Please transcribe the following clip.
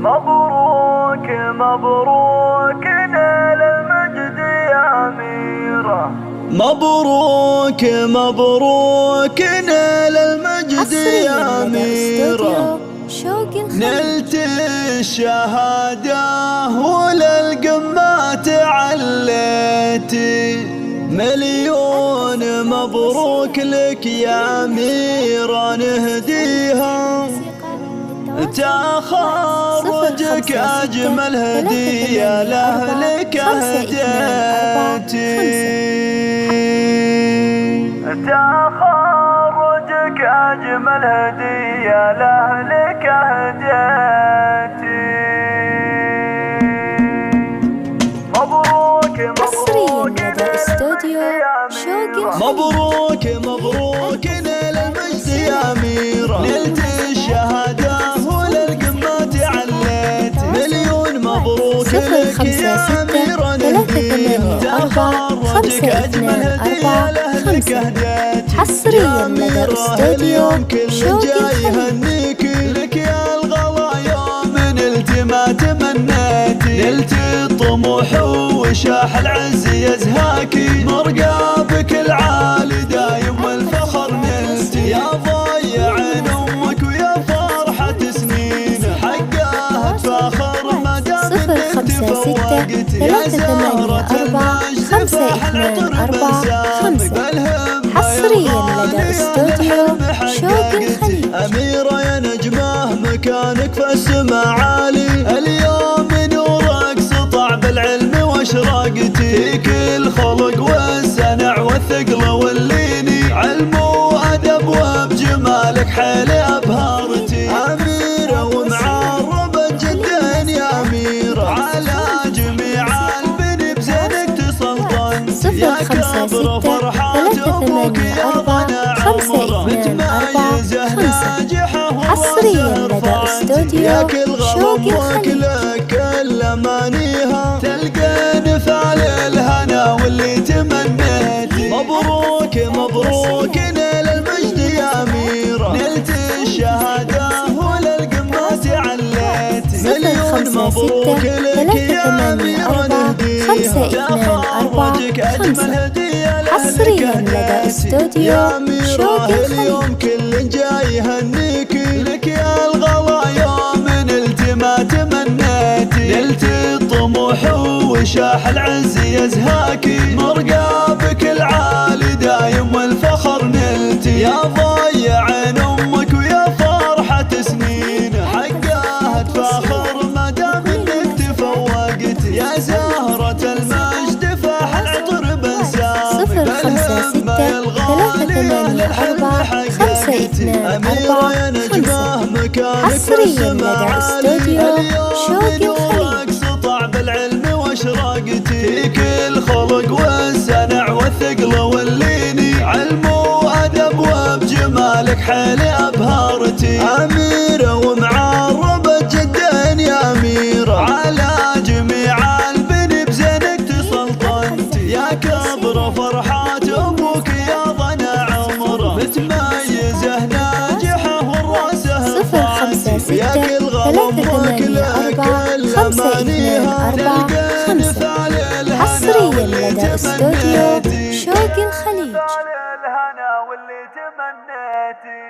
مبروك مبروك نال المجد يا أميرة. مبروك مبروك نال المجد يا أميرة. نلت الشهادة وللقمة عليتي. مليون مبروك لك يا أميرة نهديها. تخرجك أجمل هدية لأهلك أهديتي. تخرجك أجمل هدية لأهلك أهديتي. مبروك مبروك مبروك مبروك نال المجد يا أميرة. نلت الشهادة وللقمة عليت. مليون مبروك لك يا أميرة نهديها. تخرجك أجمل هدية لأهلك أهديتي. حصريا لدى استوديو شوقي يهنيك لك يا الغلا يوم نلت ما تمنيتي. نلت الطموح وشاح العز يزهاكي. مرقابك العالي دايم والفخر نلتي. يا ضيع امك ويا فرحة سنين حقها تفاخر ما دام انك تفوقتي. يا زهرة المجد فاح العطر بسامك. حصريا لدى استوديو شوقي الخليج. أميرة يا نجمة مكانك في السما عالي. اليوم نورك سطع بالعلم واشراقتي. فيك الخلق والسنع والثقل والليني. علم وأدب وبجمالك حيل أبهرتي. أميرة ومعربة جدا يا أميرة. على جميع البني بزينك تسلطنتي. يا كبر فرحات أبوك يا ضنا عمره. متميزة ناجحة حصريا لدى استوديو شوقي الخليج. لك كل أمانيها. تلقى نفعل الهنا واللي تمنيتي. مبروك مبروك نال المجد يا أميرة. نلت الشهادة وللقمة عليتي. مليون مبروك لك يا أميرة نهديها. تخرجك أجمل هدية حصريا لدى استوديو شوقي الخليج. اليوم كل جاي يهنيك لك يا الغلا يوم نلت ما تمنيتي. نلت الطموح وشاح العز يزهاكي. مرقابك العالي دايم والفخر نلتي. يا ضيع امك ويا فرحة سنين حقها تفاخر ما دام انك تفوقتي. يا زهرة المجد فاح العطر بسامك. 0568345225. حصريا لدى استوديو شوقي الخليج. سطع بالعلم واشراقتي. فيك الخلق والسنع والثقل والليني. علم وأدب وبجمالك حيل أبهرتي. أميرة ومعربة جدا يا أميرة. على جميع البني بزينك تسلطنتي. يا كبر فرحات أبوك يا ضنا عمره. متميزة ناجحة والراسه طاعتي. يا كل غمك لك الأمانيها. تلقى نفعل الهنا حصريا لدى استوديو شوقي الخليج. الهنا واللي تمنيتي.